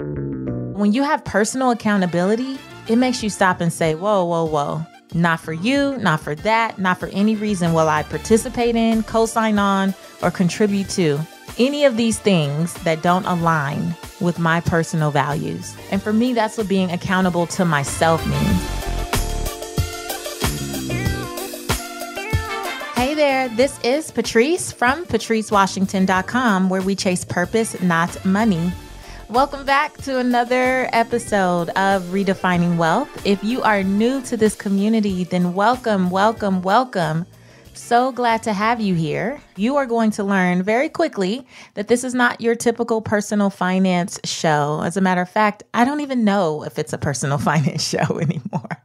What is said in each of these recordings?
When you have personal accountability, it makes you stop and say, whoa, whoa, whoa. Not for you, not for that, not for any reason will I participate in, co-sign on, or contribute to any of these things that don't align with my personal values. And for me, that's what being accountable to myself means. Hey there, this is Patrice from patricewashington.com, where we chase purpose, not money. Welcome back to another episode of Redefining Wealth. If you are new to this community, then welcome, welcome, welcome. So glad to have you here. You are going to learn very quickly that this is not your typical personal finance show. As a matter of fact, I don't even know if it's a personal finance show anymore.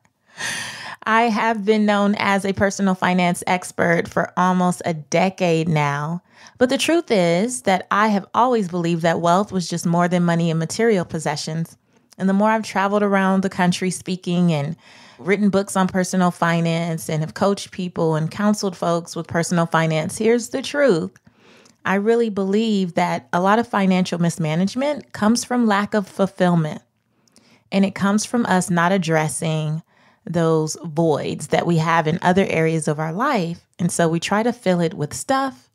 I have been known as a personal finance expert for almost a decade now. But the truth is that I have always believed that wealth was just more than money and material possessions. And the more I've traveled around the country speaking and written books on personal finance and have coached people and counseled folks with personal finance, here's the truth. I really believe that a lot of financial mismanagement comes from lack of fulfillment. And it comes from us not addressing those voids that we have in other areas of our life. And so we try to fill it with stuff,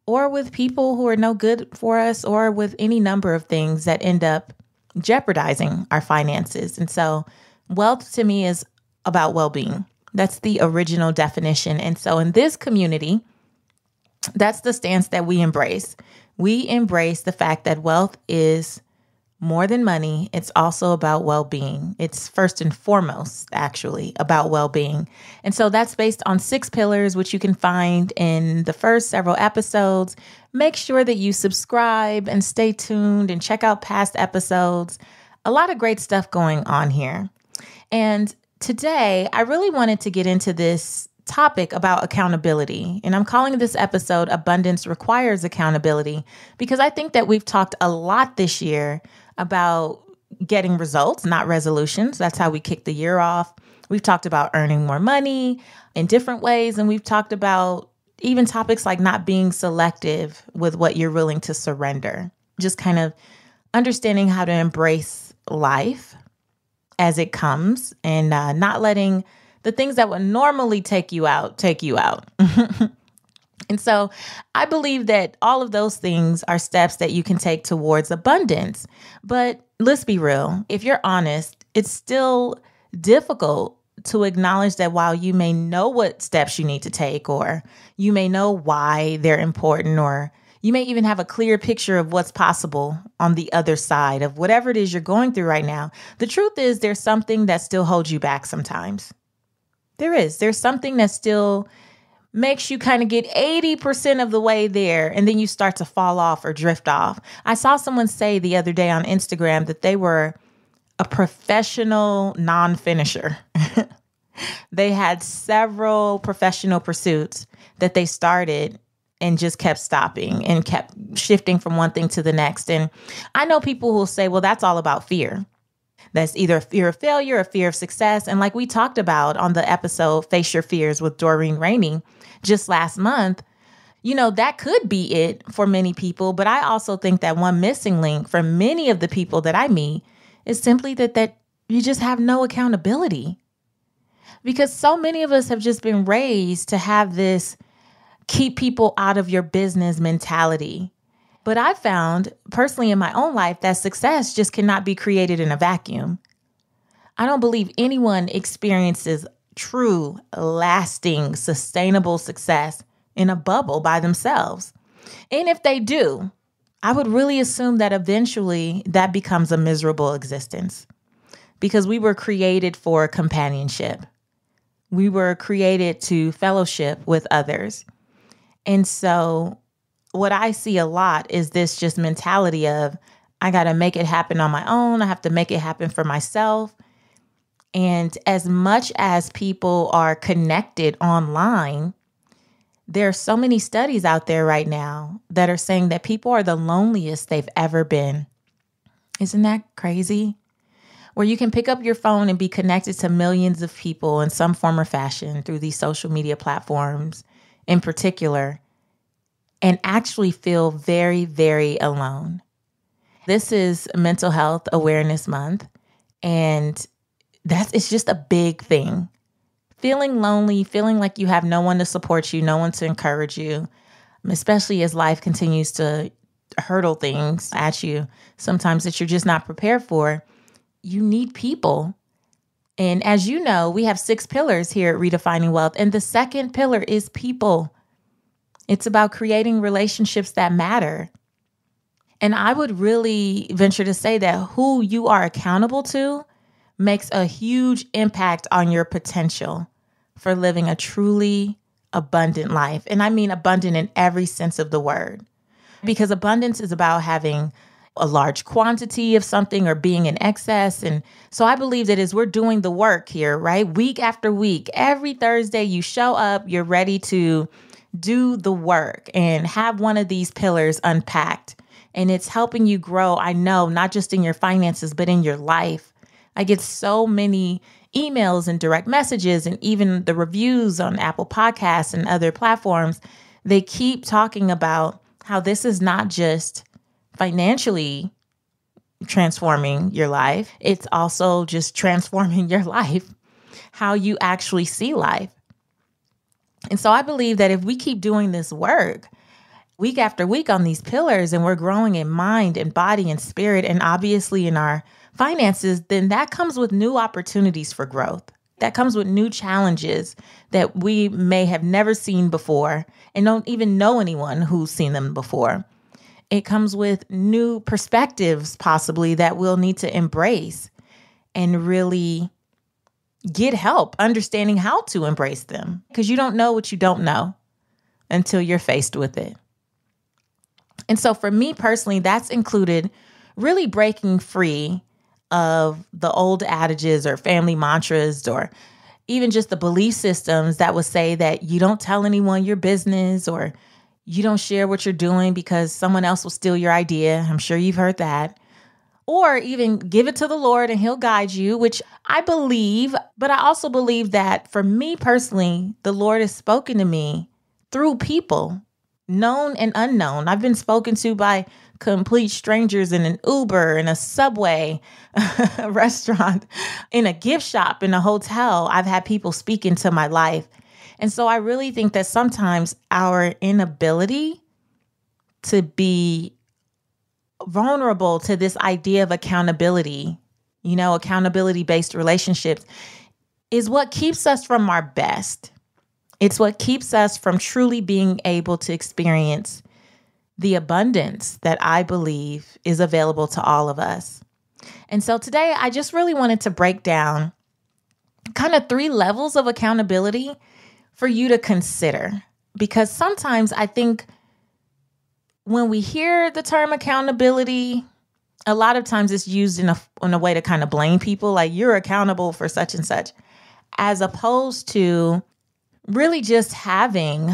or with people who are no good for us, or with any number of things that end up jeopardizing our finances. And so wealth to me is about well-being. That's the original definition. And so in this community, that's the stance that we embrace. We embrace the fact that wealth is more than money. It's also about well-being. It's first and foremost, actually, about well-being. And so that's based on 6 pillars, which you can find in the first several episodes. Make sure that you subscribe and stay tuned and check out past episodes. A lot of great stuff going on here. And today, I really wanted to get into this topic about accountability. And I'm calling this episode Abundance Requires Accountability, because I think that we've talked a lot this year about getting results, not resolutions. That's how we kick the year off. We've talked about earning more money in different ways. And we've talked about even topics like not being selective with what you're willing to surrender. Just kind of understanding how to embrace life as it comes and not letting the things that would normally take you out. And so I believe that all of those things are steps that you can take towards abundance. But let's be real. If you're honest, it's still difficult to acknowledge that while you may know what steps you need to take, or you may know why they're important, or you may even have a clear picture of what's possible on the other side of whatever it is you're going through right now, the truth is there's something that still holds you back sometimes. There's something that still makes you kind of get 80% of the way there, and then you start to fall off or drift off. I saw someone say the other day on Instagram that they were a professional non-finisher. They had several professional pursuits that they started and just kept stopping and kept shifting from one thing to the next. And I know people who will say, well, that's all about fear. That's either a fear of failure or fear of success. And like we talked about on the episode, Face Your Fears with Doreen Rainey just last month, that could be it for many people. But I also think that one missing link for many of the people that I meet is simply that you just have no accountability. Because so many of us have just been raised to have this keep people out of your business mentality. But I found personally in my own life that success just cannot be created in a vacuum. I don't believe anyone experiences true, lasting, sustainable success in a bubble by themselves. And if they do, I would really assume that eventually that becomes a miserable existence, because we were created for companionship. We were created to fellowship with others. And so what I see a lot is this just mentality of, I got to make it happen on my own. I have to make it happen for myself. And as much as people are connected online, there are so many studies out there right now that are saying that people are the loneliest they've ever been. Isn't that crazy? Where you can pick up your phone and be connected to millions of people in some form or fashion through these social media platforms in particular, and actually feel very, very alone. This is Mental Health Awareness Month, and it's just a big thing. Feeling lonely, feeling like you have no one to support you, no one to encourage you, especially as life continues to hurdle things at you, sometimes that you're just not prepared for. You need people. And as you know, we have 6 pillars here at Redefining Wealth. And the second pillar is people. It's about creating relationships that matter. And I would really venture to say that who you are accountable to makes a huge impact on your potential for living a truly abundant life. And I mean abundant in every sense of the word, because abundance is about having a large quantity of something or being in excess. And so I believe that as we're doing the work here, right, week after week, every Thursday you show up, you're ready to do the work and have one of these pillars unpacked. And it's helping you grow, I know, not just in your finances, but in your life. I get so many emails and direct messages and even the reviews on Apple Podcasts and other platforms. They keep talking about how this is not just financially transforming your life. It's also just transforming your life, how you actually see life. And so I believe that if we keep doing this work week after week on these pillars, and we're growing in mind and body and spirit, and obviously in our finances, then that comes with new opportunities for growth. That comes with new challenges that we may have never seen before and don't even know anyone who's seen them before. It comes with new perspectives, possibly, that we'll need to embrace and really get help understanding how to embrace them, because you don't know what you don't know until you're faced with it. And so for me personally, that's included really breaking free of the old adages or family mantras, or even just the belief systems that would say that you don't tell anyone your business, or you don't share what you're doing because someone else will steal your idea. I'm sure you've heard that. Or even give it to the Lord and he'll guide you, which I believe. But I also believe that for me personally, the Lord has spoken to me through people, known and unknown. I've been spoken to by complete strangers in an Uber, in a Subway, a restaurant, in a gift shop, in a hotel. I've had people speak into my life. And so I really think that sometimes our inability to be vulnerable to this idea of accountability, accountability-based relationships, is what keeps us from our best. It's what keeps us from truly being able to experience the abundance that I believe is available to all of us. And so today, I just really wanted to break down kind of 3 levels of accountability for you to consider. Because sometimes I think when we hear the term accountability, a lot of times it's used in a way to kind of blame people, like you're accountable for such and such, as opposed to really just having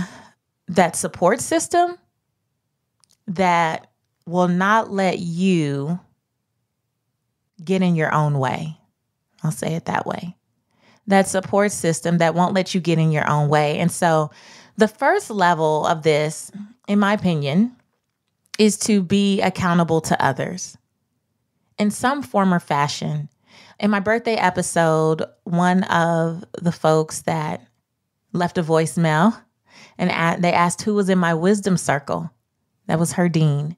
that support system that will not let you get in your own way. I'll say it that way. That support system that won't let you get in your own way. And so the first level of this, in my opinion, is to be accountable to others in some form or fashion. In my birthday episode, one of the folks that left a voicemail and they asked who was in my wisdom circle. That was Herdine.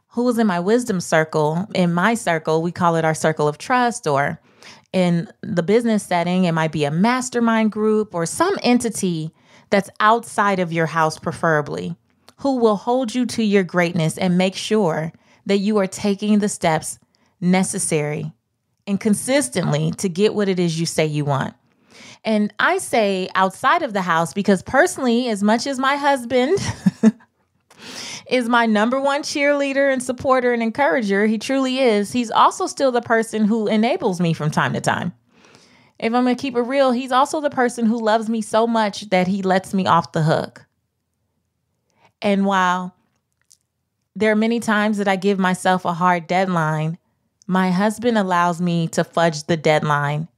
Who was in my wisdom circle? In my circle, we call it our circle of trust, or in the business setting, it might be a mastermind group or some entity that's outside of your house, preferably, who will hold you to your greatness and make sure that you are taking the steps necessary and consistently to get what it is you say you want. And I say outside of the house because personally, as much as my husband is my number one cheerleader and supporter and encourager, he truly is, he's also still the person who enables me from time to time. If I'm going to keep it real, he's also the person who loves me so much that he lets me off the hook. And while there are many times that I give myself a hard deadline, my husband allows me to fudge the deadline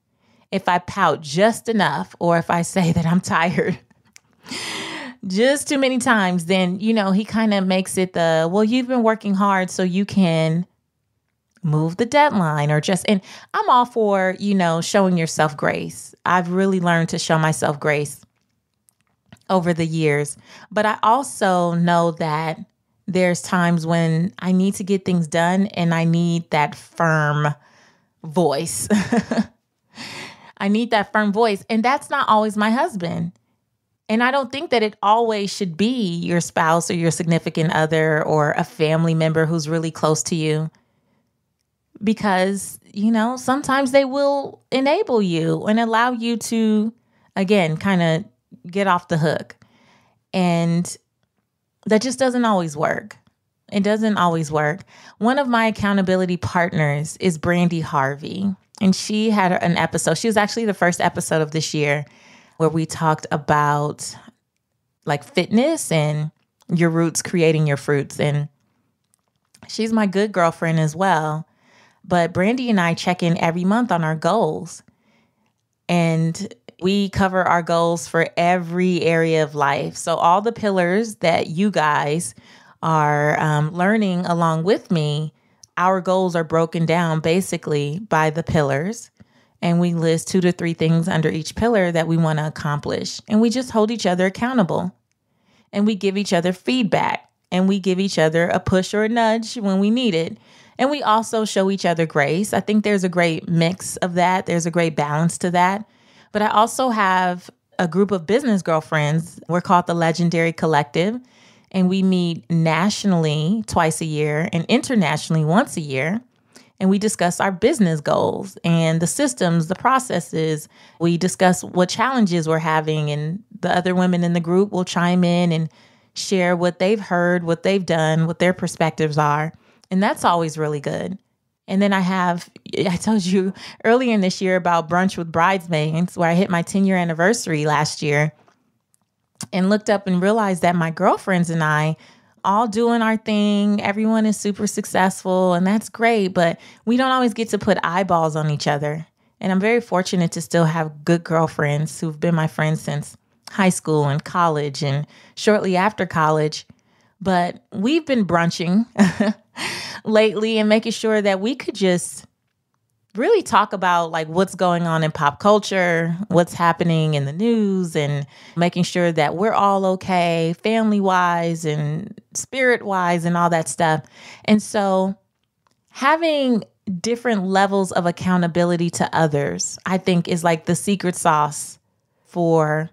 if I pout just enough, or if I say that I'm tired just too many times, then, he kind of makes it well, you've been working hard so you can move the deadline and I'm all for, showing yourself grace. I've really learned to show myself grace over the years, but I also know that there's times when I need to get things done and I need that firm voice. I need that firm voice. And that's not always my husband. And I don't think that it always should be your spouse or your significant other or a family member who's really close to you. Because, sometimes they will enable you and allow you to, again, kind of get off the hook. And that just doesn't always work. It doesn't always work. One of my accountability partners is Brandy Harvey. And she had an episode. She was actually the first episode of this year where we talked about like fitness and your roots creating your fruits. And she's my good girlfriend as well. But Brandy and I check in every month on our goals. And we cover our goals for every area of life. So all the pillars that you guys are learning along with me, our goals are broken down basically by the pillars. And we list 2 to 3 things under each pillar that we want to accomplish. And we just hold each other accountable. And we give each other feedback. And we give each other a push or a nudge when we need it. And we also show each other grace. I think there's a great mix of that. There's a great balance to that. But I also have a group of business girlfriends. We're called the Legendary Collective. And we meet nationally twice a year and internationally once a year. And we discuss our business goals and the systems, the processes. We discuss what challenges we're having. And the other women in the group will chime in and share what they've heard, what they've done, what their perspectives are. And that's always really good. And then I told you earlier in this year about Brunch with Bridesmaids, where I hit my 10-year anniversary last year and looked up and realized that my girlfriends and I all doing our thing. Everyone is super successful and that's great, but we don't always get to put eyeballs on each other. And I'm very fortunate to still have good girlfriends who've been my friends since high school and college and shortly after college. But we've been brunching lately and making sure that we could just really talk about like what's going on in pop culture, what's happening in the news, and making sure that we're all okay, family-wise and spirit-wise and all that stuff. And so having different levels of accountability to others, I think is like the secret sauce for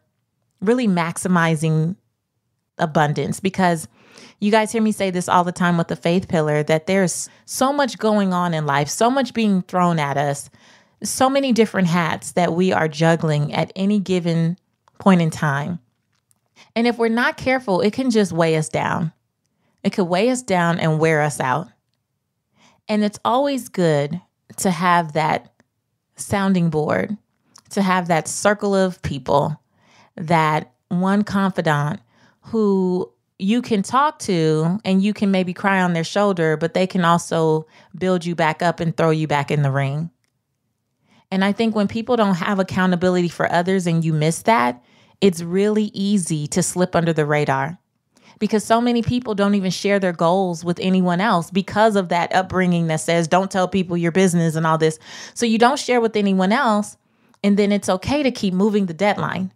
really maximizing abundance. Because you guys hear me say this all the time with the faith pillar, that there's so much going on in life, so much being thrown at us, so many different hats that we are juggling at any given point in time. And if we're not careful, it can just weigh us down. It could weigh us down and wear us out. And it's always good to have that sounding board, to have that circle of people, that one confidant who you can talk to and you can maybe cry on their shoulder, but they can also build you back up and throw you back in the ring. And I think when people don't have accountability for others and you miss that, it's really easy to slip under the radar, because so many people don't even share their goals with anyone else because of that upbringing that says, don't tell people your business and all this. So you don't share with anyone else. And then it's okay to keep moving the deadline.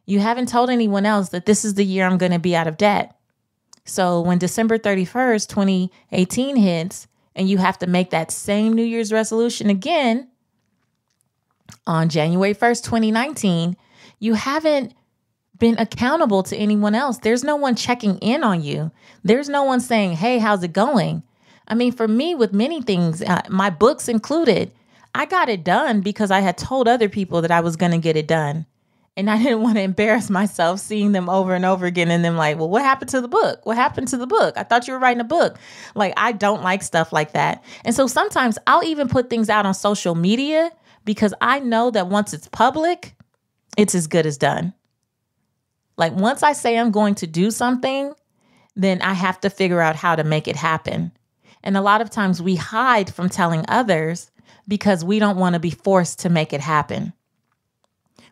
You haven't told anyone else that this is the year I'm going to be out of debt. So when December 31st, 2018 hits, and you have to make that same New Year's resolution again on January 1st, 2019, you haven't been accountable to anyone else. There's no one checking in on you. There's no one saying, hey, how's it going? I mean, for me, with many things, my books included, I got it done because I had told other people that I was going to get it done. And I didn't want to embarrass myself seeing them over and over again. And them like, well, what happened to the book? What happened to the book? I thought you were writing a book. Like, I don't like stuff like that. And so sometimes I'll even put things out on social media because I know that once it's public, it's as good as done. Like once I say I'm going to do something, then I have to figure out how to make it happen. And a lot of times we hide from telling others because we don't want to be forced to make it happen.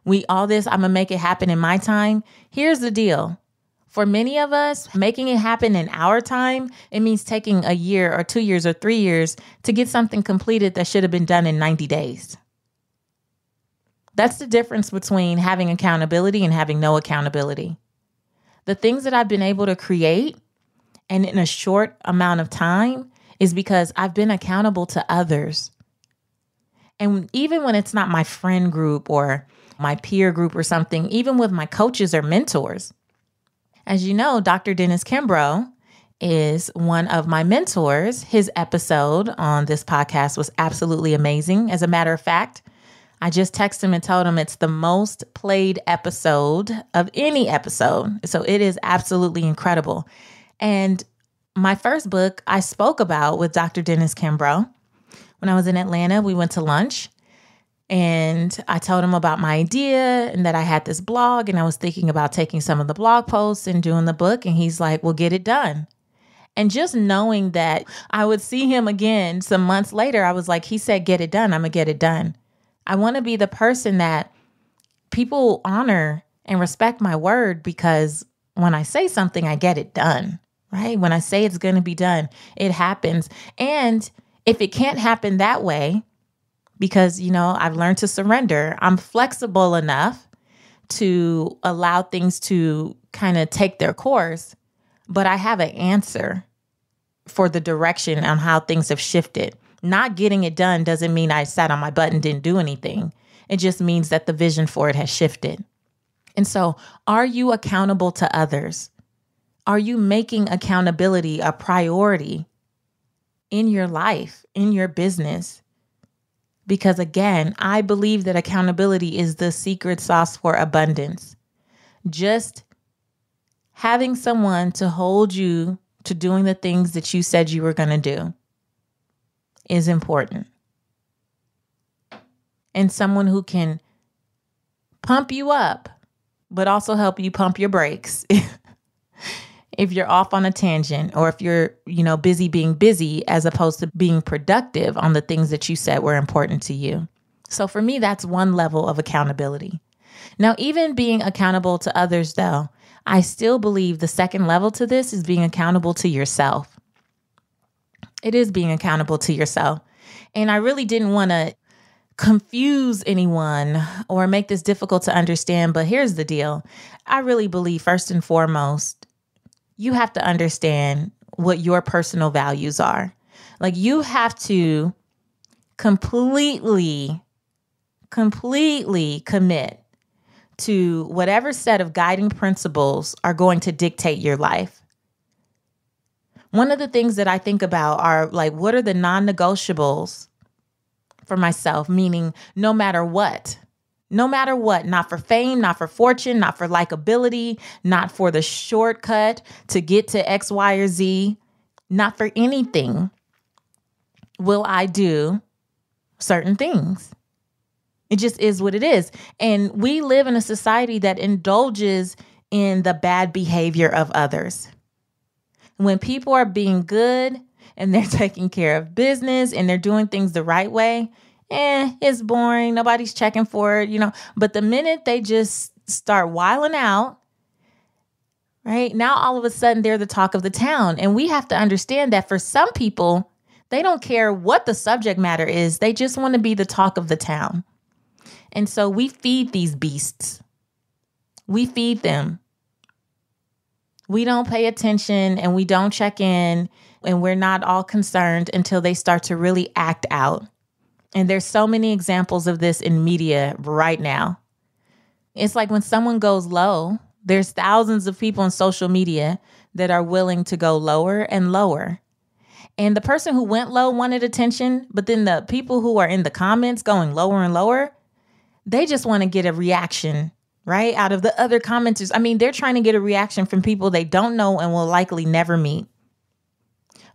I'm going to make it happen in my time. Here's the deal. For many of us, making it happen in our time, it means taking a year or 2 years or 3 years to get something completed that should have been done in 90 days. That's the difference between having accountability and having no accountability. The things that I've been able to create and in a short amount of time is because I've been accountable to others. And even when it's not my friend group or my peer group or something, even with my coaches or mentors. As you know, Dr. Dennis Kimbrough is one of my mentors. His episode on this podcast was absolutely amazing. As a matter of fact, I just texted him and told him it's the most played episode of any episode. So it is absolutely incredible. And my first book I spoke about with Dr. Dennis Kimbrough. When I was in Atlanta, we went to lunch. And I told him about my idea and that I had this blog and I was thinking about taking some of the blog posts and doing the book. And he's like, well, get it done. And just knowing that I would see him again some months later, I was like, he said, get it done. I'm going to get it done. I want to be the person that people honor and respect my word, because when I say something, I get it done, right? When I say it's going to be done, it happens. And if it can't happen that way, because, I've learned to surrender. I'm flexible enough to allow things to kind of take their course, but I have an answer for the direction on how things have shifted. Not getting it done doesn't mean I sat on my butt and didn't do anything. It just means that the vision for it has shifted. And so, are you accountable to others? Are you making accountability a priority in your life, in your business? Because again, I believe that accountability is the secret sauce for abundance. Just having someone to hold you to doing the things that you said you were going to do is important. And someone who can pump you up, but also help you pump your brakes. If you're off on a tangent, or if you're, busy being busy as opposed to being productive on the things that you said were important to you. So for me, that's one level of accountability. Now, even being accountable to others, though, I still believe the second level to this is being accountable to yourself. It is being accountable to yourself. And I really didn't want to confuse anyone or make this difficult to understand, but here's the deal. I really believe first and foremost, you have to understand what your personal values are. Like, you have to completely commit to whatever set of guiding principles are going to dictate your life. One of the things that I think about are like, what are the non-negotiables for myself? Meaning no matter what, not for fame, not for fortune, not for likability, not for the shortcut to get to X, Y, or Z, not for anything will I do certain things. It just is what it is. And we live in a society that indulges in the bad behavior of others. When people are being good and they're taking care of business and they're doing things the right way, it's boring. Nobody's checking for it, But the minute they just start wilding out, right? Now, all of a sudden, they're the talk of the town. And we have to understand that for some people, they don't care what the subject matter is. They just want to be the talk of the town. And so we feed these beasts. We feed them. We don't pay attention and we don't check in, and we're not all concerned until they start to really act out. And there's so many examples of this in media right now. It's like when someone goes low, there's thousands of people on social media that are willing to go lower and lower. And the person who went low wanted attention, but then the people who are in the comments going lower and lower, they just want to get a reaction, right? Out of the other commenters. I mean, they're trying to get a reaction from people they don't know and will likely never meet.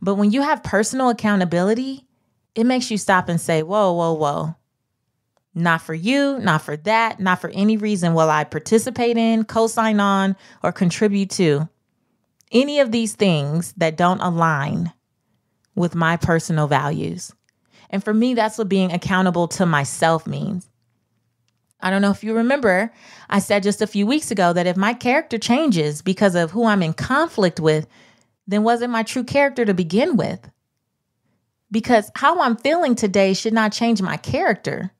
But when you have personal accountability, it makes you stop and say, whoa, whoa, whoa. Not for you, not for that, not for any reason will I participate in, co-sign on, or contribute to any of these things that don't align with my personal values. And for me, that's what being accountable to myself means. I don't know if you remember, I said just a few weeks ago that if my character changes because of who I'm in conflict with, then was it my true character to begin with? Because how I'm feeling today should not change my character.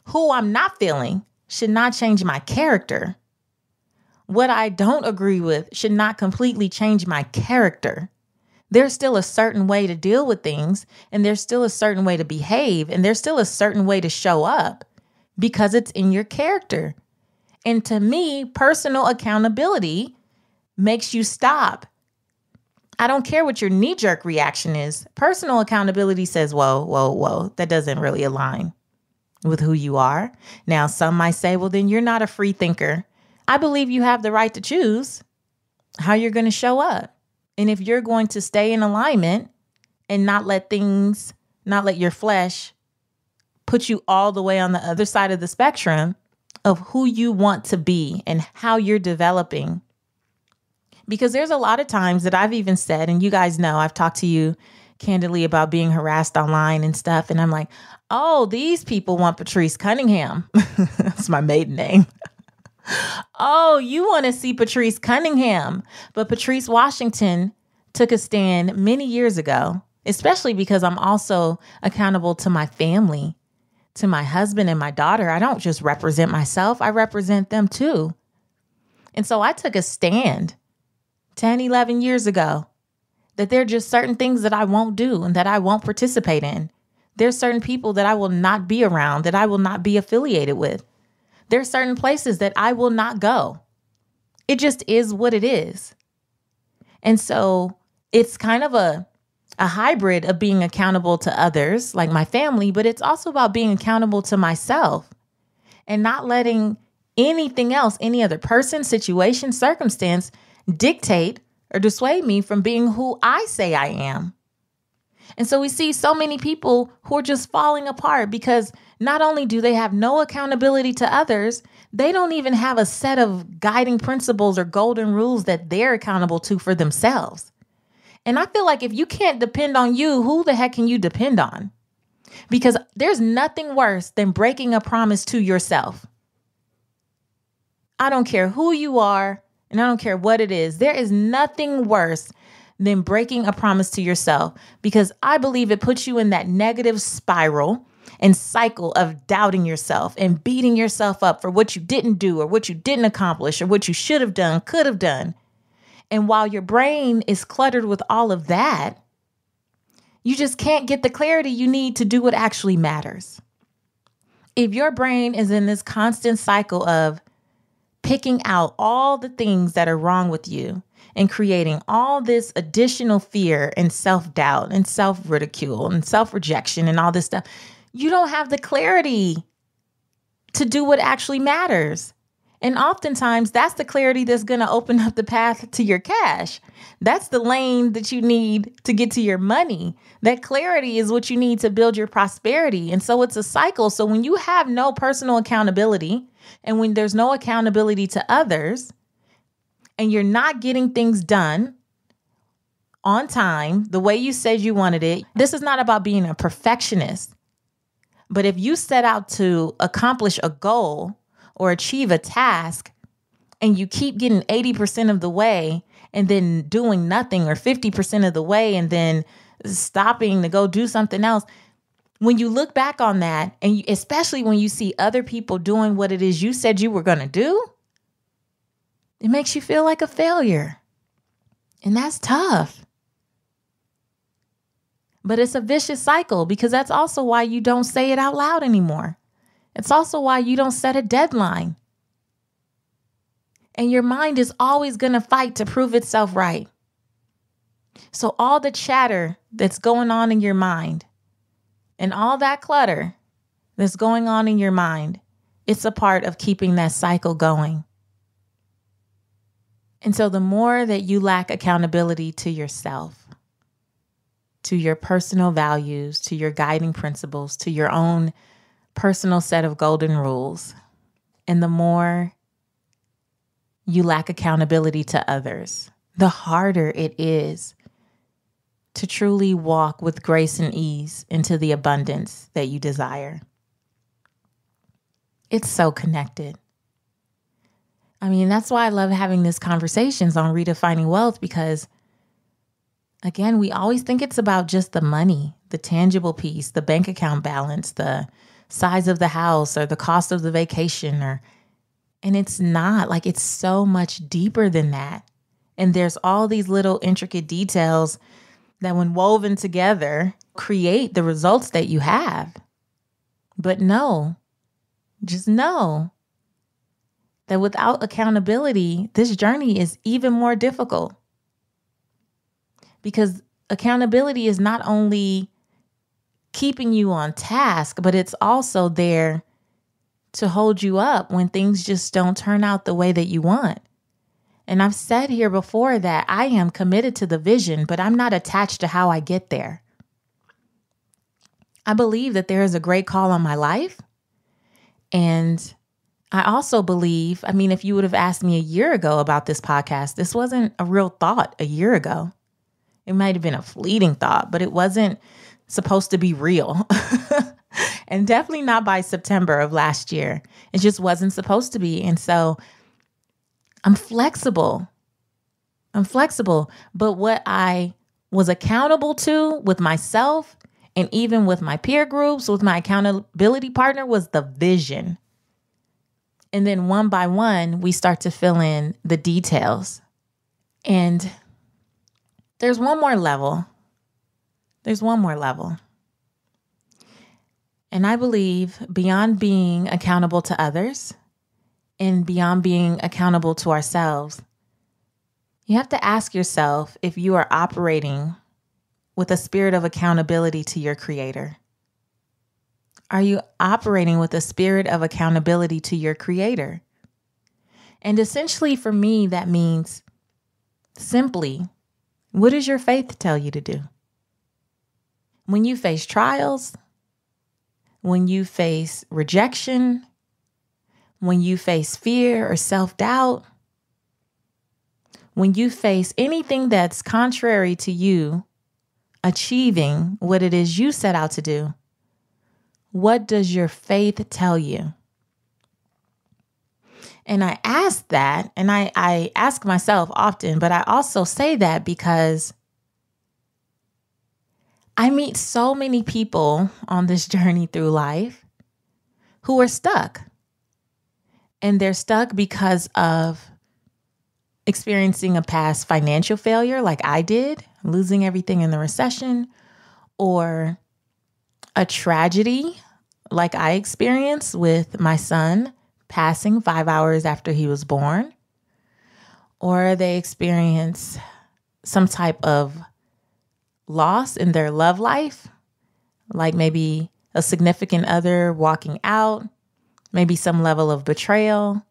Who I'm not feeling should not change my character. What I don't agree with should not completely change my character. There's still a certain way to deal with things, and there's still a certain way to behave, and there's still a certain way to show up because it's in your character. And to me, personal accountability makes you stop. I don't care what your knee-jerk reaction is. Personal accountability says, whoa, that doesn't really align with who you are. Now, some might say, well, then you're not a free thinker. I believe you have the right to choose how you're going to show up. And if you're going to stay in alignment and not let your flesh put you all the way on the other side of the spectrum of who you want to be and how you're developing. Because there's a lot of times that I've even said, and you guys know, I've talked to you candidly about being harassed online and stuff. And I'm like, oh, these people want Patrice Cunningham. That's my maiden name. Oh, you want to see Patrice Cunningham. But Patrice Washington took a stand many years ago, especially because I'm also accountable to my family, to my husband and my daughter. I don't just represent myself. I represent them too. And so I took a stand 10, 11 years ago, that there are just certain things that I won't do and that I won't participate in. There's certain people that I will not be around, that I will not be affiliated with. There are certain places that I will not go. It just is what it is. And so it's kind of a hybrid of being accountable to others, like my family, but it's also about being accountable to myself and not letting anything else, any other person, situation, circumstance, dictate or dissuade me from being who I say I am. And so we see so many people who are just falling apart because not only do they have no accountability to others, they don't even have a set of guiding principles or golden rules that they're accountable to for themselves. And I feel like if you can't depend on you, who the heck can you depend on? Because there's nothing worse than breaking a promise to yourself. I don't care who you are. And I don't care what it is. There is nothing worse than breaking a promise to yourself, because I believe it puts you in that negative spiral and cycle of doubting yourself and beating yourself up for what you didn't do or what you didn't accomplish or what you should have done, could have done. And while your brain is cluttered with all of that, you just can't get the clarity you need to do what actually matters. If your brain is in this constant cycle of picking out all the things that are wrong with you and creating all this additional fear and self-doubt and self-ridicule and self-rejection and all this stuff, you don't have the clarity to do what actually matters. And oftentimes that's the clarity that's going to open up the path to your cash. That's the lane that you need to get to your money. That clarity is what you need to build your prosperity. And so it's a cycle. So when you have no personal accountability and when there's no accountability to others and you're not getting things done on time, the way you said you wanted it, this is not about being a perfectionist. But if you set out to accomplish a goal or achieve a task and you keep getting 80% of the way and then doing nothing, or 50% of the way and then stopping to go do something else, when you look back on that, and especially when you see other people doing what it is you said you were going to do, it makes you feel like a failure. And that's tough. But it's a vicious cycle, because that's also why you don't say it out loud anymore. It's also why you don't set a deadline. And your mind is always going to fight to prove itself right. So all the chatter that's going on in your mind and all that clutter that's going on in your mind, it's a part of keeping that cycle going. And so the more that you lack accountability to yourself, to your personal values, to your guiding principles, to your own personal set of golden rules, and the more you lack accountability to others, the harder it is to truly walk with grace and ease into the abundance that you desire. It's so connected. I mean, that's why I love having these conversations on redefining wealth, because again, we always think it's about just the money, the tangible piece, the bank account balance, the size of the house or the cost of the vacation, and it's not. Like, it's so much deeper than that. And there's all these little intricate details that, when woven together, create the results that you have. But just know that without accountability, this journey is even more difficult. Because accountability is not only keeping you on task, but it's also there to hold you up when things just don't turn out the way that you want. And I've said here before that I am committed to the vision, but I'm not attached to how I get there. I believe that there is a great call on my life. And I also believe, I mean, if you would have asked me a year ago about this podcast, this wasn't a real thought a year ago. It might have been a fleeting thought, but it wasn't supposed to be real. And definitely not by September of last year. It just wasn't supposed to be. And so I'm flexible. But what I was accountable to with myself and even with my peer groups, with my accountability partner, was the vision. And then one by one, we start to fill in the details. And there's one more level. And I believe beyond being accountable to others and beyond being accountable to ourselves, you have to ask yourself if you are operating with a spirit of accountability to your Creator. Are you operating with a spirit of accountability to your Creator? And essentially for me, that means simply, what does your faith tell you to do? When you face trials, when you face rejection, when you face fear or self-doubt, when you face anything that's contrary to you achieving what it is you set out to do, what does your faith tell you? And I ask that, and I ask myself often, but I also say that because I meet so many people on this journey through life who are stuck. And they're stuck because of experiencing a past financial failure like I did, losing everything in the recession, or a tragedy like I experienced with my son passing 5 hours after he was born, or they experience some type of loss in their love life, like maybe a significant other walking out, maybe some level of betrayal,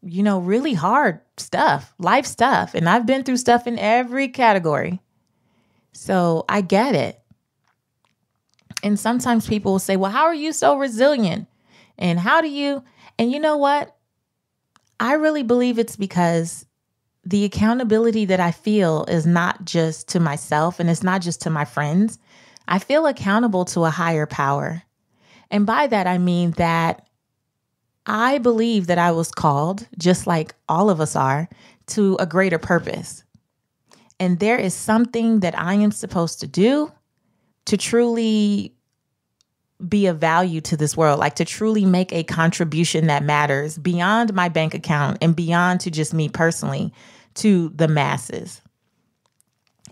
really hard stuff, life stuff. And I've been through stuff in every category. So I get it. And sometimes people will say, well, how are you so resilient? And how do you? And you know what? I really believe it's because the accountability that I feel is not just to myself and it's not just to my friends. I feel accountable to a higher power. And by that, I mean that I believe that I was called, just like all of us are, to a greater purpose. And there is something that I am supposed to do to truly be of value to this world, like to truly make a contribution that matters beyond my bank account and beyond to just me personally, to the masses.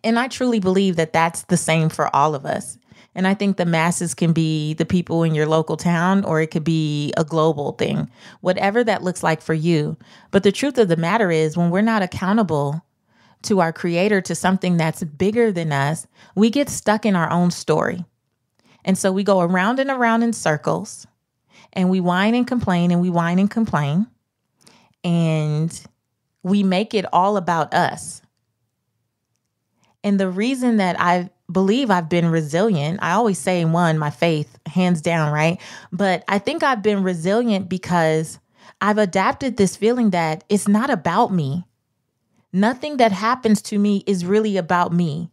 And I truly believe that that's the same for all of us. And I think the masses can be the people in your local town, or it could be a global thing, whatever that looks like for you. But the truth of the matter is, when we're not accountable to our Creator, to something that's bigger than us, we get stuck in our own story. And so we go around and around in circles, and we whine and complain, and we whine and complain, and we make it all about us. And the reason that I believe I've been resilient, I always say, one, my faith, hands down, right? But I think I've been resilient because I've adapted this feeling that it's not about me. Nothing that happens to me is really about me.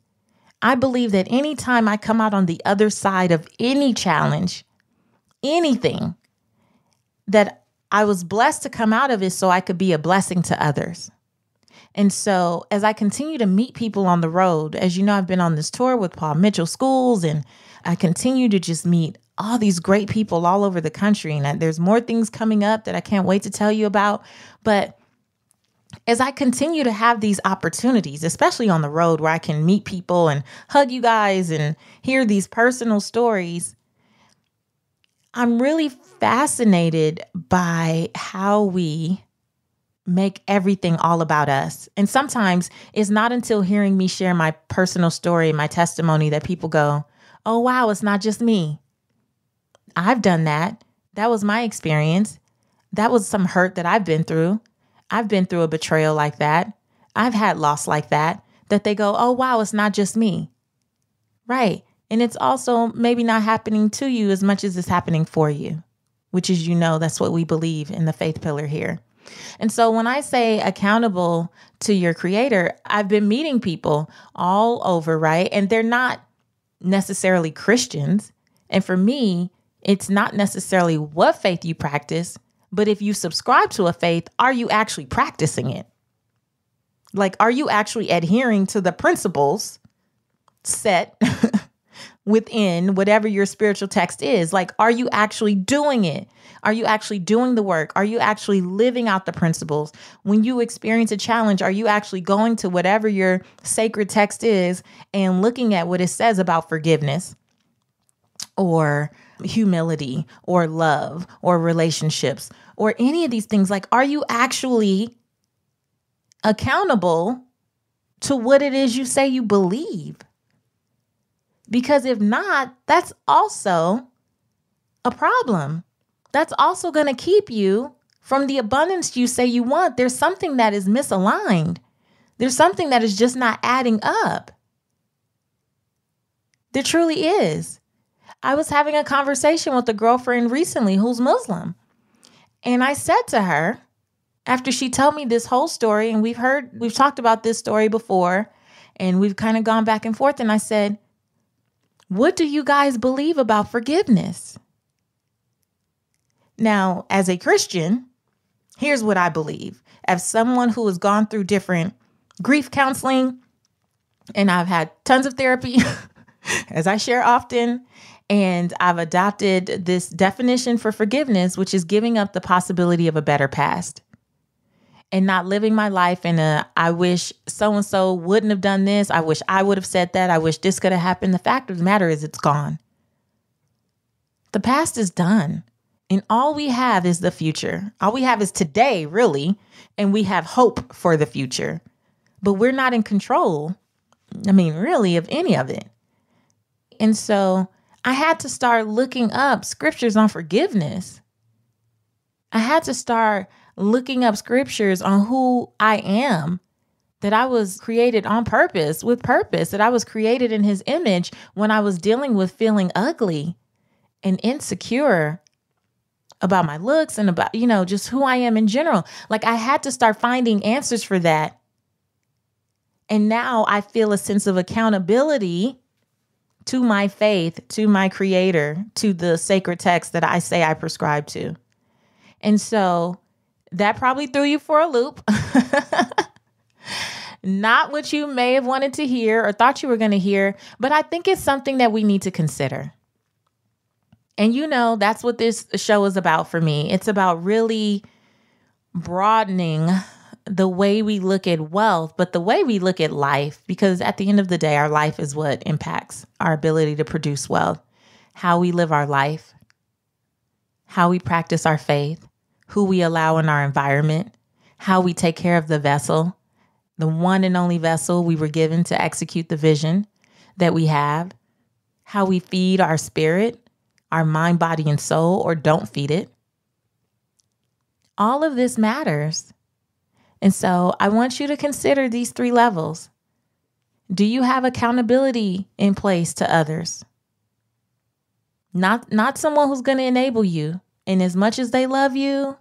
I believe that anytime I come out on the other side of any challenge, anything, that I was blessed to come out of it so I could be a blessing to others. And so as I continue to meet people on the road, as you know, I've been on this tour with Paul Mitchell Schools, and I continue to just meet all these great people all over the country. And there's more things coming up that I can't wait to tell you about. But as I continue to have these opportunities, especially on the road where I can meet people and hug you guys and hear these personal stories, I'm really fascinated by how we make everything all about us. And sometimes it's not until hearing me share my personal story, my testimony, that people go, oh, wow, it's not just me. I've done that. That was my experience. That was some hurt that I've been through. I've been through a betrayal like that. I've had loss like that they go, oh, wow, it's not just me. Right. And it's also maybe not happening to you as much as it's happening for you, which is, that's what we believe in the faith pillar here. And so when I say accountable to your creator, I've been meeting people all over, right? And they're not necessarily Christians. And for me, it's not necessarily what faith you practice, but if you subscribe to a faith, are you actually practicing it? Like, are you actually adhering to the principles set within whatever your spiritual text is? Like, are you actually doing it? Are you actually doing the work? Are you actually living out the principles? When you experience a challenge, are you actually going to whatever your sacred text is and looking at what it says about forgiveness or humility or love or relationships or any of these things? Like, are you actually accountable to what it is you say you believe? Because if not, that's also a problem. That's also going to keep you from the abundance you say you want. There's something that is misaligned. There's something that is just not adding up. There truly is. I was having a conversation with a girlfriend recently who's Muslim. And I said to her, after she told me this whole story, and we've talked about this story before, and we've kind of gone back and forth. And I said, what do you guys believe about forgiveness? Now, as a Christian, here's what I believe. As someone who has gone through different grief counseling, and I've had tons of therapy, as I share often, and I've adopted this definition for forgiveness, which is giving up the possibility of a better past and not living my life in I wish so-and-so wouldn't have done this. I wish I would have said that. I wish this could have happened. The fact of the matter is it's gone. The past is done. And all we have is the future. All we have is today, really. And we have hope for the future. But we're not in control, really, of any of it. And so I had to start looking up scriptures on forgiveness. I had to start looking up scriptures on who I am, that I was created on purpose, with purpose, that I was created in his image when I was dealing with feeling ugly and insecure about my looks and about, just who I am in general. Like, I had to start finding answers for that. And now I feel a sense of accountability to my faith, to my creator, to the sacred text that I say I prescribe to. And so that probably threw you for a loop. Not what you may have wanted to hear or thought you were going to hear, but I think it's something that we need to consider. And that's what this show is about for me. It's about really broadening the way we look at wealth, but the way we look at life, because at the end of the day, our life is what impacts our ability to produce wealth, how we live our life, how we practice our faith, who we allow in our environment, how we take care of the vessel, the one and only vessel we were given to execute the vision that we have, how we feed our spirit, our mind, body, and soul, or don't feed it. All of this matters. And so I want you to consider these 3 levels. Do you have accountability in place to others? Not someone who's going to enable you. And as much as they love you,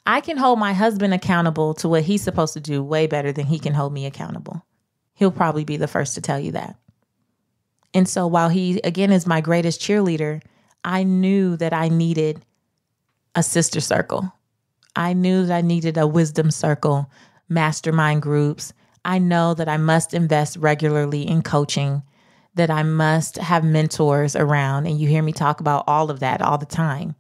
I can hold my husband accountable to what he's supposed to do way better than he can hold me accountable. He'll probably be the first to tell you that. And so while he, again, is my greatest cheerleader, I knew that I needed a sister circle. I knew that I needed a wisdom circle, mastermind groups. I know that I must invest regularly in coaching, that I must have mentors around. And you hear me talk about all of that all the time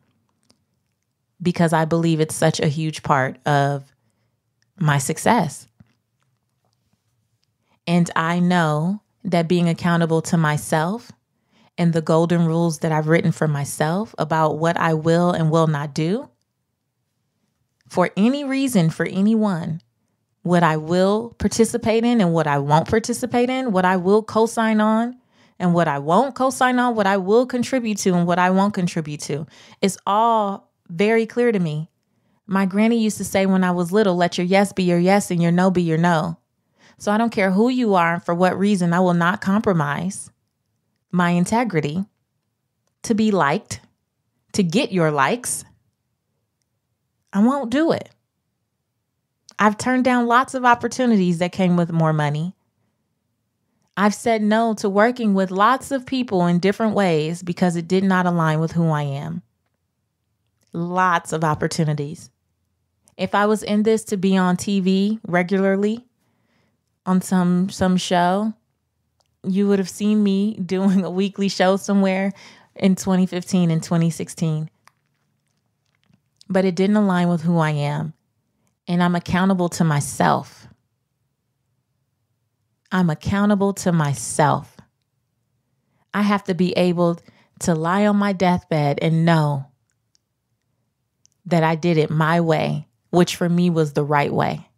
because I believe it's such a huge part of my success. And I know that being accountable to myself and the golden rules that I've written for myself about what I will and will not do for any reason, for anyone, what I will participate in and what I won't participate in, what I will co-sign on and what I won't co-sign on, what I will contribute to and what I won't contribute to. It's all very clear to me. My granny used to say when I was little, let your yes be your yes and your no be your no. So I don't care who you are and for what reason, I will not compromise my integrity to be liked, to get your likes. I won't do it. I've turned down lots of opportunities that came with more money. I've said no to working with lots of people in different ways because it did not align with who I am. Lots of opportunities. If I was in this to be on TV regularly on some show, you would have seen me doing a weekly show somewhere in 2015 and 2016. But it didn't align with who I am. And I'm accountable to myself. I'm accountable to myself. I have to be able to lie on my deathbed and know that I did it my way, which for me was the right way.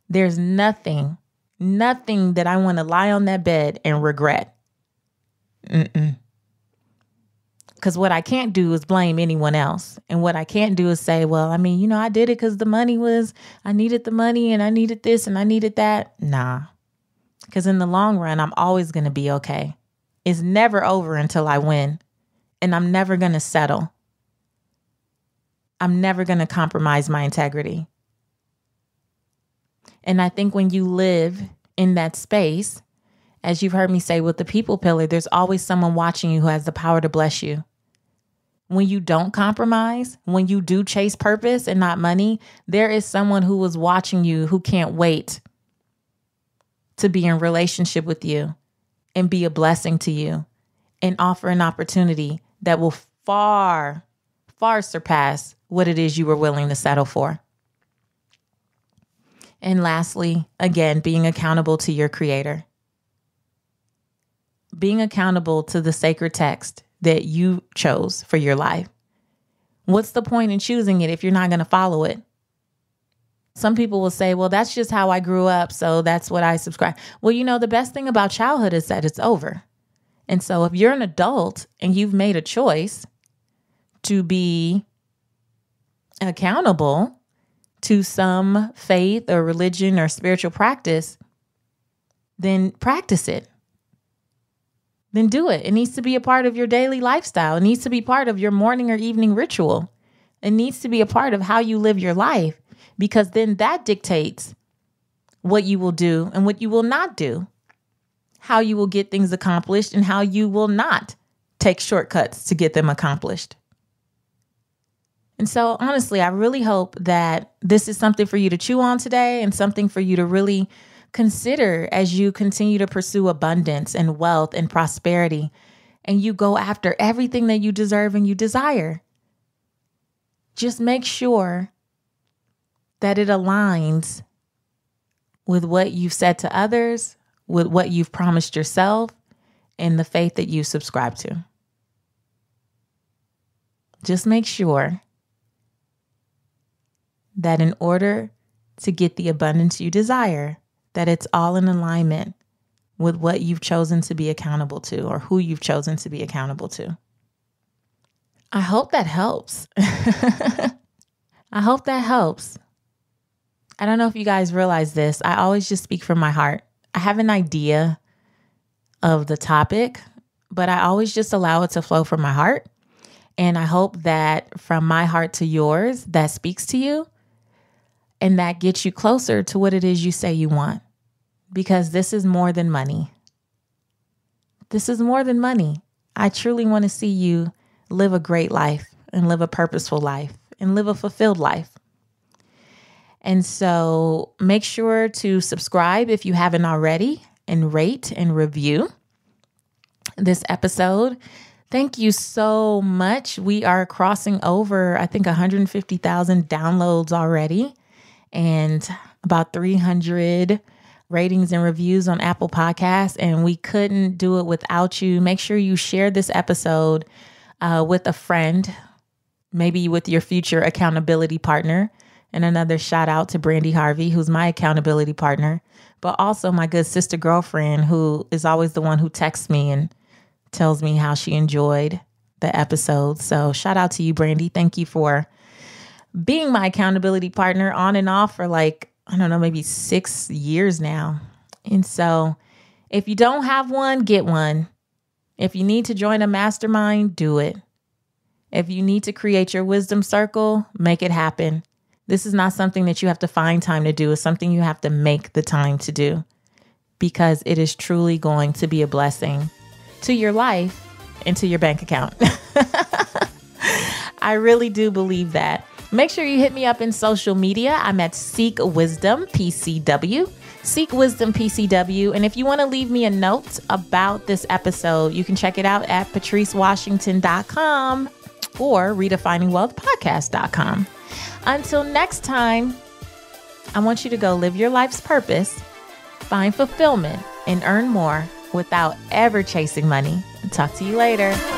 There's nothing that I want to lie on that bed and regret. Because what I can't do is blame anyone else. And what I can't do is say, well, I mean, I did it because I needed the money and I needed this and I needed that. Nah, because in the long run, I'm always going to be okay. It's never over until I win. And I'm never going to settle. I'm never going to compromise my integrity. And I think when you live in that space, as you've heard me say with the people pillar, there's always someone watching you who has the power to bless you. When you don't compromise, when you do chase purpose and not money, there is someone who is watching you who can't wait to be in relationship with you and be a blessing to you and offer an opportunity that will far, far surpass what it is you were willing to settle for. And lastly, again, being accountable to your creator. Being accountable to the sacred text that you chose for your life. What's the point in choosing it if you're not going to follow it? Some people will say, well, that's just how I grew up, so that's what I subscribe. Well, the best thing about childhood is that it's over. And so if you're an adult and you've made a choice to be accountable to some faith or religion or spiritual practice, then practice it. Then do it. It needs to be a part of your daily lifestyle. It needs to be part of your morning or evening ritual. It needs to be a part of how you live your life, because then that dictates what you will do and what you will not do, how you will get things accomplished and how you will not take shortcuts to get them accomplished. And so honestly, I really hope that this is something for you to chew on today and something for you to really consider as you continue to pursue abundance and wealth and prosperity, and you go after everything that you deserve and you desire. Just make sure that it aligns with what you've said to others, with what you've promised yourself, and the faith that you subscribe to. Just make sure that in order to get the abundance you desire, that it's all in alignment with what you've chosen to be accountable to or who you've chosen to be accountable to. I hope that helps. I hope that helps. I don't know if you guys realize this. I always just speak from my heart. I have an idea of the topic, but I always just allow it to flow from my heart. And I hope that from my heart to yours, that speaks to you and that gets you closer to what it is you say you want. Because this is more than money. This is more than money. I truly want to see you live a great life, and live a purposeful life and live a fulfilled life. And so make sure to subscribe if you haven't already, and rate and review this episode. Thank you so much. We are crossing over, I think, 150,000 downloads already, and about 300 ratings and reviews on Apple Podcasts. And we couldn't do it without you. Make sure you share this episode with a friend, maybe with your future accountability partner. And another shout out to Brandy Harvey, who's my accountability partner, but also my good sister girlfriend, who is always the one who texts me and tells me how she enjoyed the episode. So shout out to you, Brandy. Thank you for being my accountability partner on and off for maybe 6 years now. And so if you don't have one, get one. If you need to join a mastermind, do it. If you need to create your wisdom circle, make it happen. This is not something that you have to find time to do. It's something you have to make the time to do, because it is truly going to be a blessing to your life and to your bank account. I really do believe that. Make sure you hit me up in social media. I'm at Seek Wisdom PCW. Seek Wisdom PCW. And if you want to leave me a note about this episode, you can check it out at patricewashington.com or redefiningwealthpodcast.com. Until next time, I want you to go live your life's purpose, find fulfillment, and earn more without ever chasing money. Talk to you later.